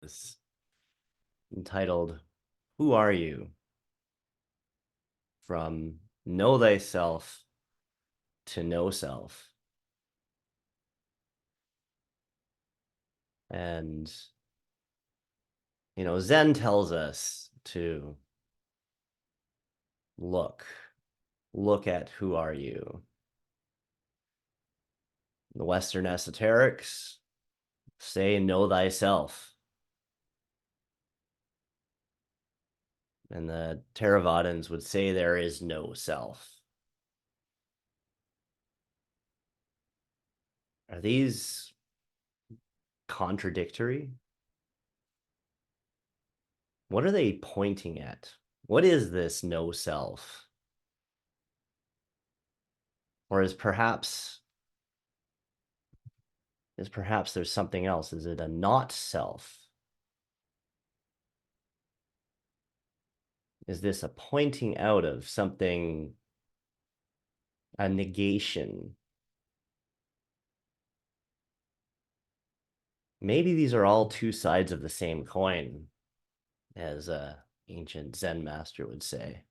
is entitled, Who Are You? From Know Thyself to Know Self. And, Zen tells us to look at who are you. The Western esoterics say, know thyself. And the Theravadins would say there is no self. Are these contradictory? What are they pointing at? What is this no self? Or is perhaps there's something else? Is it a not self? Is this a pointing out of something, a negation? Maybe these are all two sides of the same coin, as a ancient Zen master would say.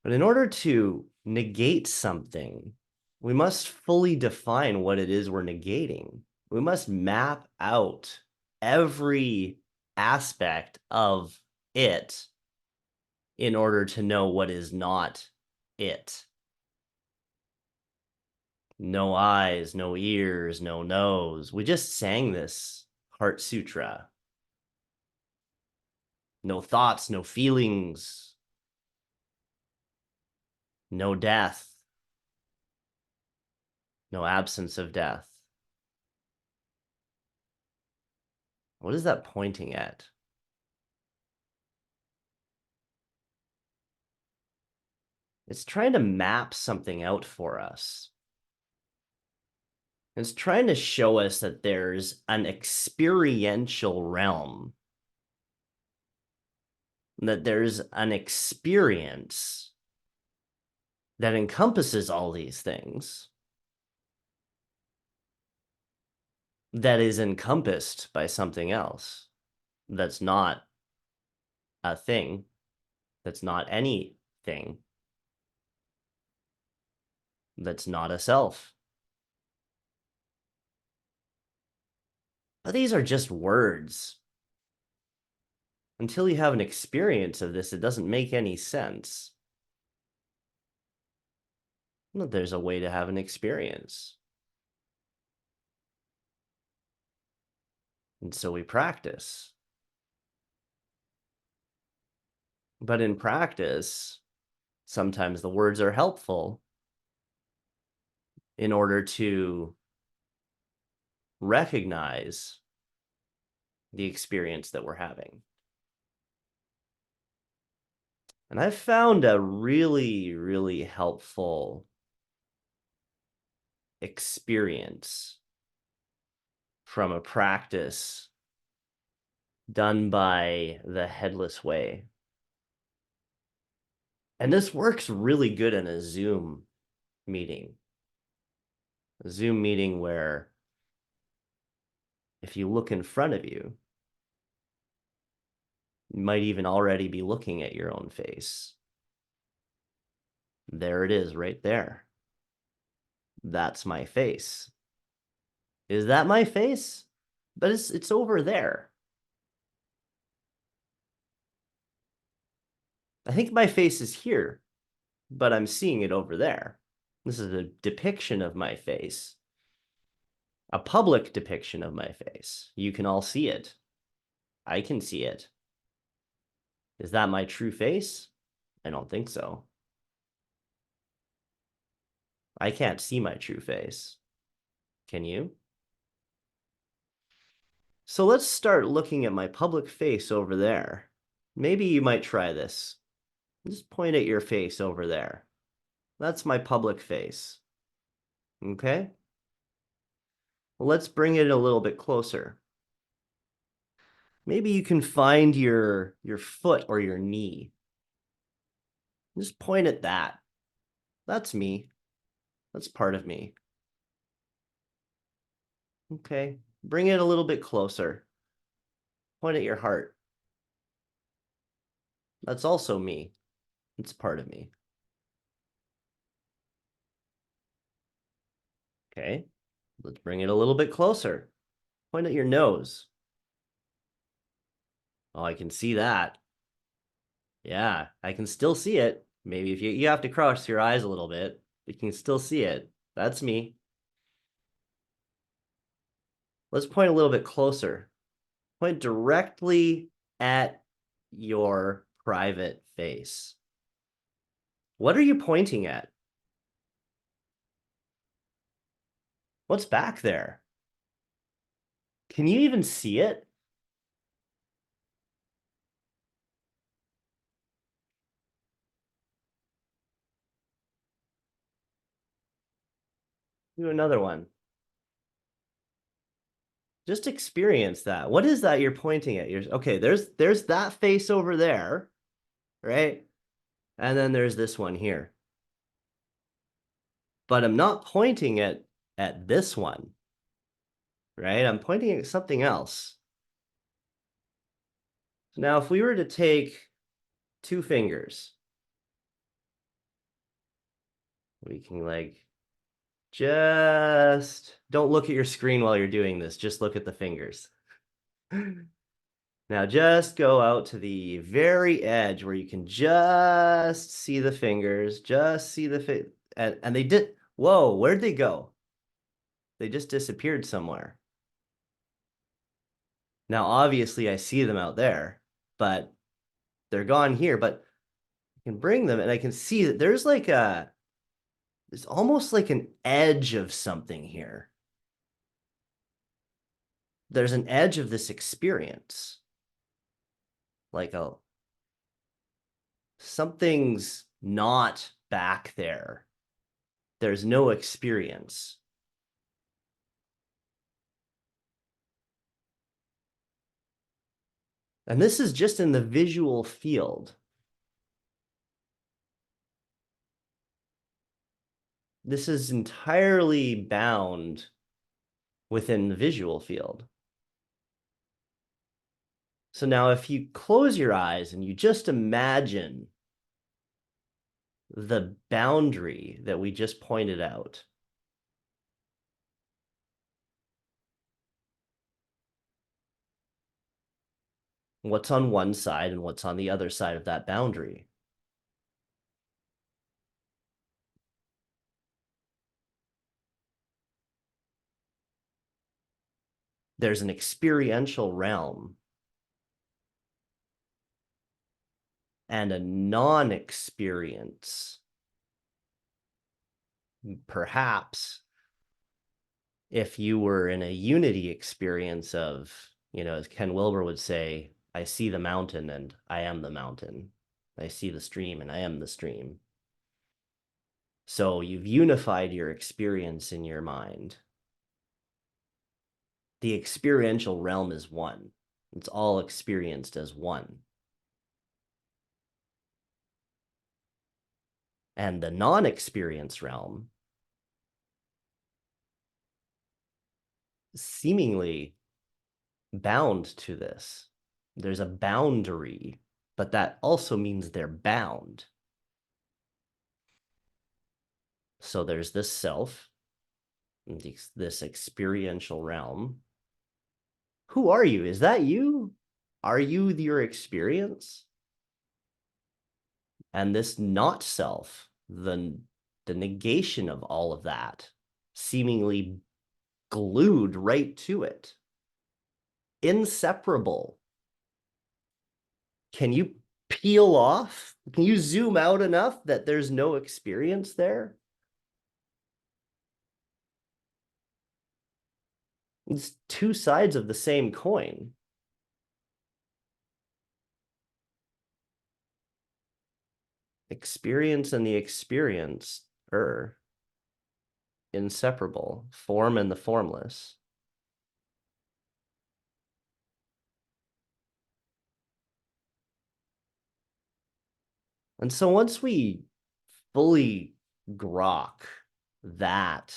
But in order to negate something, we must fully define what it is we're negating. We must map out every aspect of it in order to know what is not it. No eyes, no ears, no nose. We just sang this Heart Sutra. No thoughts, no feelings, no death, no absence of death. What is that pointing at? It's trying to map something out for us. It's trying to show us that there's an experiential realm, that there's an experience that encompasses all these things, that is encompassed by something else, that's not a thing, that's not anything, that's not a self. But these are just words. Until you have an experience of this, it doesn't make any sense. There's a way to have an experience. And so we practice. But in practice, sometimes the words are helpful in order to recognize the experience that we're having. And I've found a really, really helpful experience from a practice done by the Headless Way. And this works really good in a Zoom meeting. A Zoom meeting where if you look in front of you, you might even already be looking at your own face. There it is right there. That's my face. Is that my face? But it's over there. I think my face is here, but I'm seeing it over there. This is a depiction of my face, a public depiction of my face. You can all see it. I can see it. Is that my true face? I don't think so. I can't see my true face. Can you? So let's start looking at my public face over there. Maybe you might try this. Just point at your face over there. That's my public face. Okay? Well, let's bring it a little bit closer. Maybe you can find your foot or your knee. Just point at that. That's me. That's part of me. Okay. Bring it a little bit closer. Point at your heart. That's also me. It's part of me. Okay. Let's bring it a little bit closer. Point at your nose. Oh, I can see that. Yeah, I can still see it. Maybe if you have to cross your eyes a little bit, you can still see it. That's me. Let's point a little bit closer. Point directly at your private face. What are you pointing at? What's back there? Can you even see it? Do another one. Just experience that. What is that you're pointing at? Okay, there's that face over there, right? And then there's this one here. But I'm not pointing at this one, right? I'm pointing at something else. So now if we were to take two fingers, we can like just don't look at your screen while you're doing this. Just look at the fingers. Now just go out to the very edge where you can just see the fingers, just see the and they did. Whoa, where'd they go? They just disappeared somewhere. Now, obviously, I see them out there, but they're gone here. But I can bring them and I can see that there's almost like an edge of something here. There's an edge of this experience. Like something's not back there. There's no experience. And this is just in the visual field. This is entirely bound within the visual field. So now if you close your eyes and you just imagine the boundary that we just pointed out, what's on one side and what's on the other side of that boundary? There's an experiential realm and a non-experience. Perhaps if you were in a unity experience of, as Ken Wilber would say, I see the mountain and I am the mountain. I see the stream and I am the stream. So you've unified your experience in your mind. The experiential realm is one. It's all experienced as one. And the non-experience realm seemingly bound to this. There's a boundary, but that also means they're bound. So there's this self, this experiential realm. Who are you? Is that you? Are you your experience? And this not self, the negation of all of that, seemingly glued right to it, inseparable. Can you peel off? Can you zoom out enough that there's no experience there? It's two sides of the same coin. Experience and the experiencer, inseparable, form and the formless. And so once we fully grok that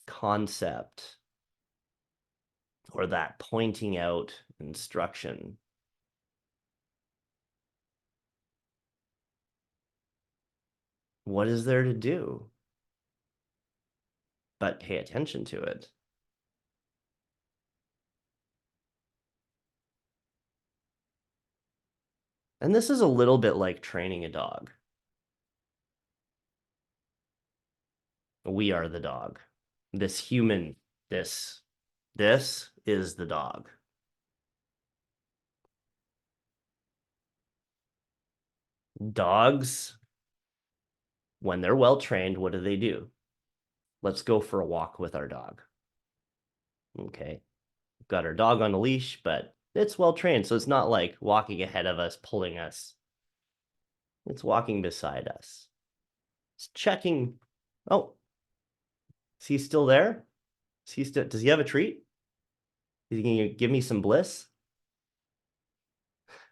concept or that pointing out instruction, what is there to do but pay attention to it? And this is a little bit like training a dog. We are the dog. This human, this is the dog. Dogs, when they're well trained, what do? Let's go for a walk with our dog. Okay. We've got our dog on a leash, but it's well trained. So it's not like walking ahead of us, pulling us. It's walking beside us. It's checking. Oh, is he still there? Does he have a treat? Is he gonna give me some bliss?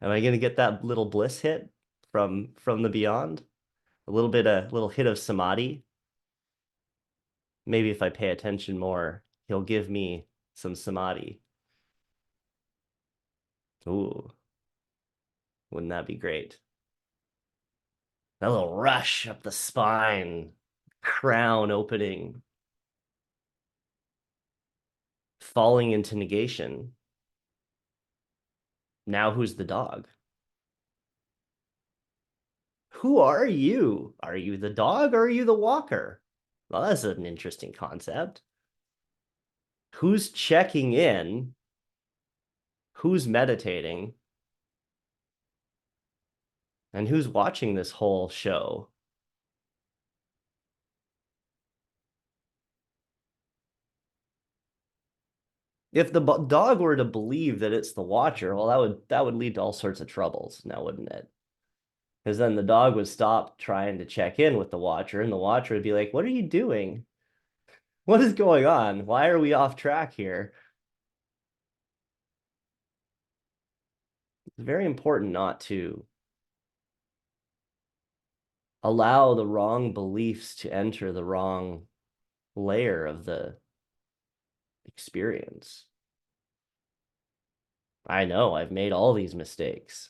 Am I gonna get that little bliss hit from the beyond? A little hit of samadhi. Maybe if I pay attention more, he'll give me some samadhi. Ooh, wouldn't that be great? That little rush up the spine, crown opening, falling into negation. Now who's the dog? Who are you? Are you the dog or are you the walker? Well, that's an interesting concept. Who's checking in? Who's meditating? And who's watching this whole show? If the dog were to believe that it's the watcher, well, that would lead to all sorts of troubles now, wouldn't it? Because then the dog would stop trying to check in with the watcher, and the watcher would be like, "What are you doing? What is going on? Why are we off track here?" It's very important not to allow the wrong beliefs to enter the wrong layer of the experience. I know I've made all these mistakes.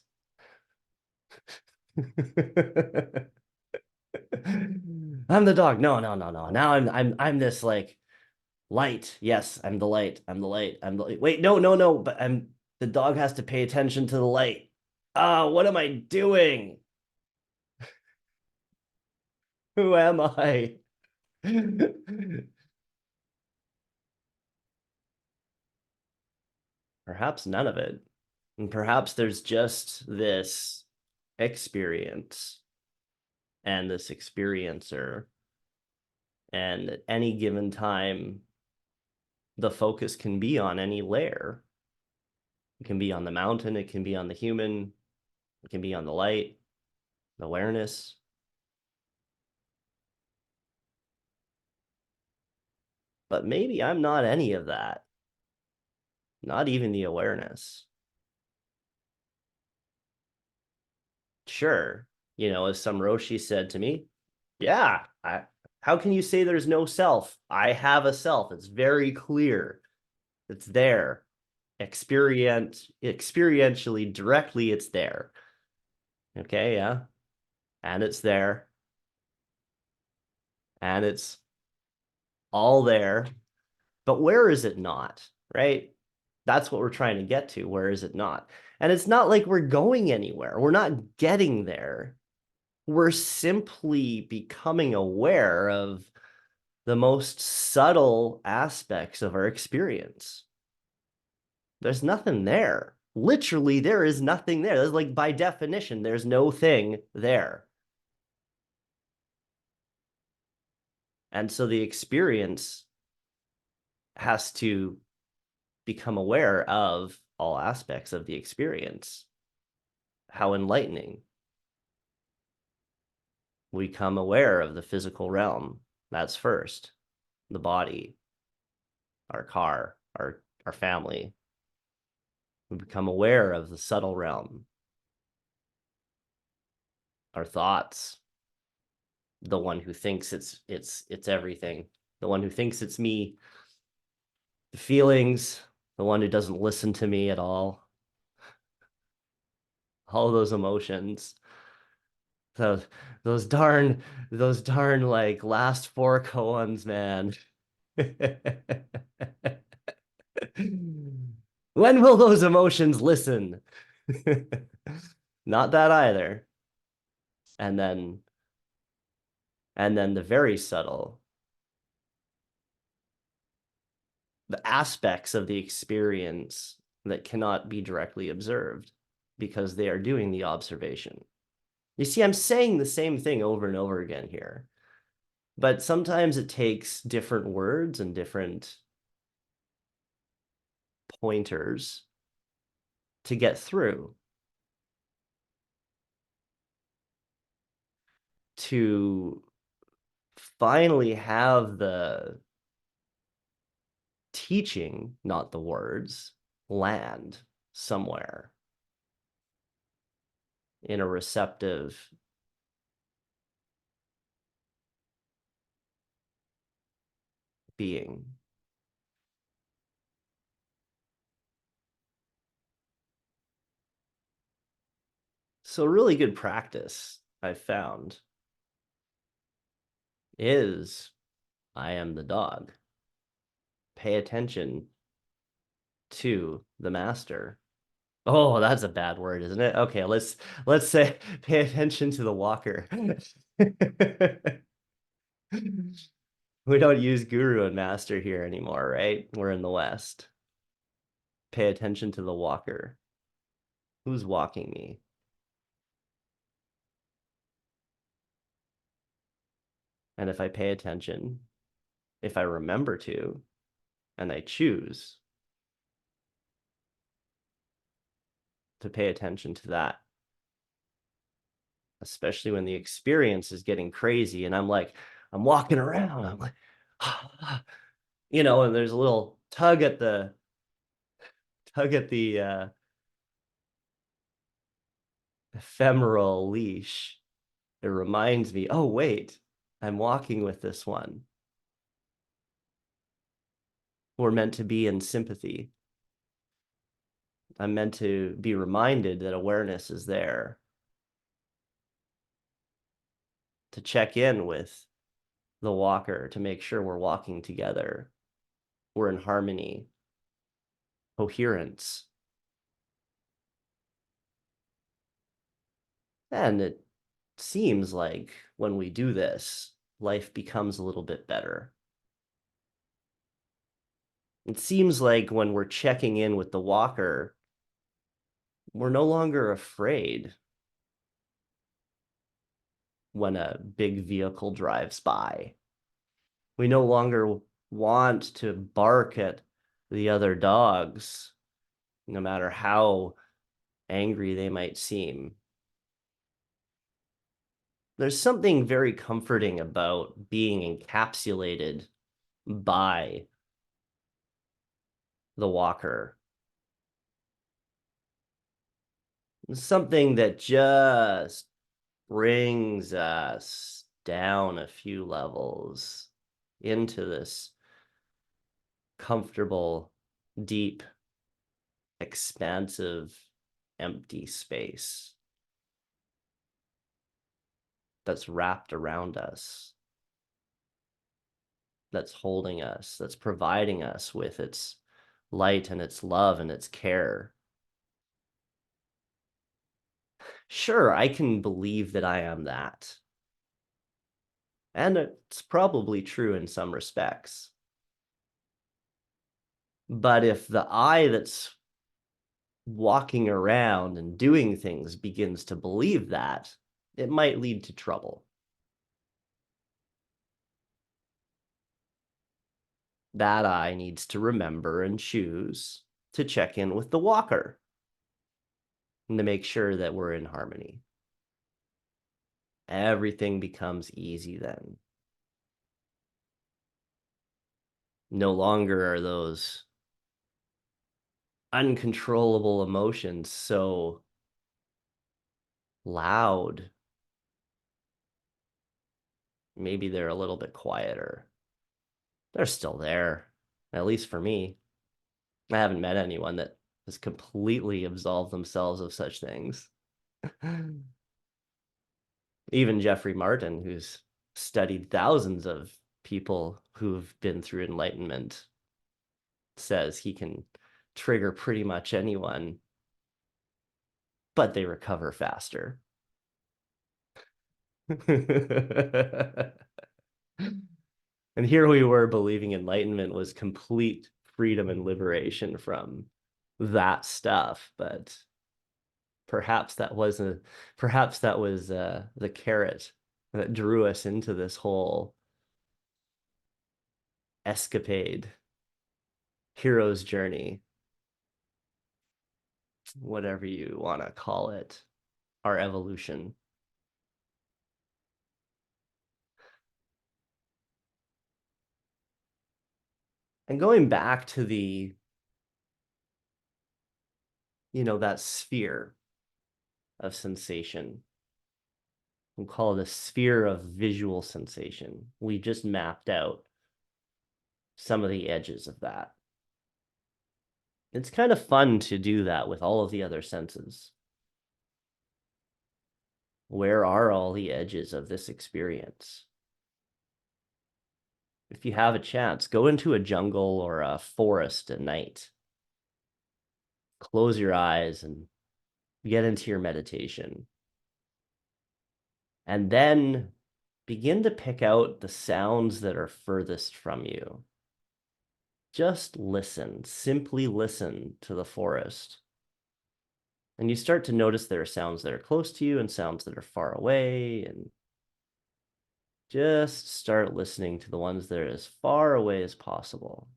I'm the dog. No, no, no, no. Now I'm this like light. Yes, I'm the light. I'm the light. I'm the light. Wait, no, no, no. But the dog has to pay attention to the light. Ah, what am I doing? Who am I? Perhaps none of it. And perhaps there's just this experience and this experiencer. And at any given time, the focus can be on any layer. It can be on the mountain, it can be on the human, it can be on the light, the awareness. But maybe I'm not any of that, not even the awareness. Sure, as some Roshi said to me, yeah, how can you say there's no self? I have a self. It's very clear. It's there. Experientially, directly, it's there. Okay, yeah. And it's there. And it's all there. But where is it not? Right? That's what we're trying to get to. Where is it not? And it's not like we're going anywhere. We're not getting there. We're simply becoming aware of the most subtle aspects of our experience. There's nothing there. Literally, there is nothing there. That's like by definition, there's no thing there. And so the experience has to become aware of all aspects of the experience. How enlightening. We become aware of the physical realm. That's first. The body, our car, our family. We become aware of the subtle realm. Our thoughts, the one who thinks it's everything, the one who thinks it's me, the feelings, the one who doesn't listen to me at all those emotions. Those those darn those darn like last four koans, man. When will those emotions listen? Not that either. And then the very subtle, the aspects of the experience that cannot be directly observed because they are doing the observation. You see, I'm saying the same thing over and over again here, but sometimes it takes different words and different pointers to get through, to finally have the teaching, not the words, land somewhere in a receptive being. So really good practice, I've found, is I am the dog. Pay attention to the master. Oh, that's a bad word, isn't it? Okay, let's say pay attention to the walker. We don't use guru and master here anymore, right? We're in the West. Pay attention to the walker. Who's walking me? And if I pay attention, if I remember to, and I choose to pay attention to that, especially when the experience is getting crazy and I'm like, I'm walking around, I'm like, and there's a little tug at the ephemeral leash. It reminds me, oh wait, I'm walking with this one. We're meant to be in sympathy. I'm meant to be reminded that awareness is there, to check in with the walker, to make sure we're walking together, we're in harmony, coherence. And it seems like when we do this, life becomes a little bit better. It seems like when we're checking in with the walker, we're no longer afraid when a big vehicle drives by. We no longer want to bark at the other dogs, no matter how angry they might seem. There's something very comforting about being encapsulated by the walker. Something that just brings us down a few levels into this comfortable, deep, expansive, empty space that's wrapped around us, that's holding us, that's providing us with its light and its love and its care. Sure, I can believe that I am that. And it's probably true in some respects. But if the I that's walking around and doing things begins to believe that, it might lead to trouble. That I needs to remember and choose to check in with the walker and to make sure that we're in harmony. Everything becomes easy then. No longer are those uncontrollable emotions so loud. Maybe they're a little bit quieter. They're still there, at least for me. I haven't met anyone that has completely absolved themselves of such things. Even Jeffrey Martin, who's studied thousands of people who've been through enlightenment, says he can trigger pretty much anyone, but they recover faster. And here we were believing enlightenment was complete freedom and liberation from that stuff, but perhaps that was the carrot that drew us into this whole escapade, hero's journey, whatever you want to call it, our evolution. And going back to that sphere of sensation, we'll call it a sphere of visual sensation. We just mapped out some of the edges of that. It's kind of fun to do that with all of the other senses. Where are all the edges of this experience? If you have a chance, go into a jungle or a forest at night. Close your eyes and get into your meditation. And then begin to pick out the sounds that are furthest from you. Just listen, simply listen to the forest. And you start to notice there are sounds that are close to you and sounds that are far away. And just start listening to the ones that are as far away as possible.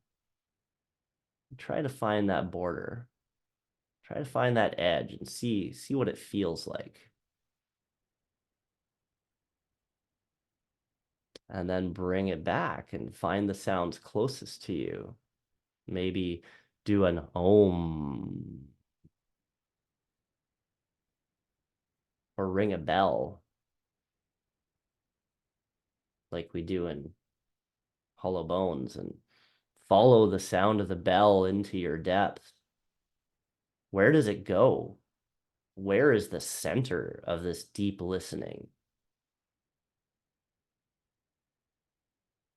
Try to find that border. Try to find that edge and see what it feels like. And then bring it back and find the sounds closest to you. Maybe do an om or ring a bell like we do in Hollow Bones and follow the sound of the bell into your depth. Where does it go? Where is the center of this deep listening?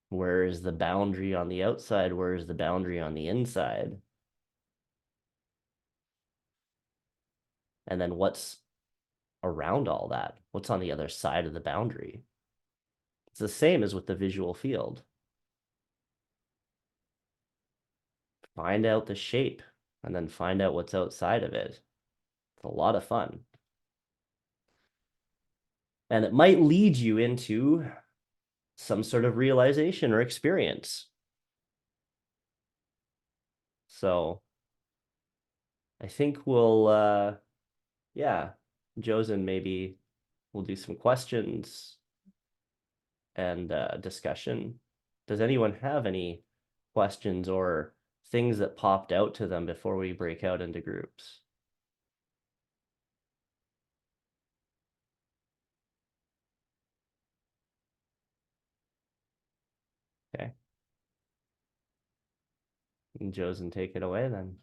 Where is the boundary on the outside? Where is the boundary on the inside? And then what's around all that? What's on the other side of the boundary? It's the same as with the visual field. Find out the shape and then find out what's outside of it. It's a lot of fun. And it might lead you into some sort of realization or experience. So I think yeah, Josen, maybe we'll do some questions and discussion. Does anyone have any questions or things that popped out to them before we break out into groups? Okay. And Josen, take it away then.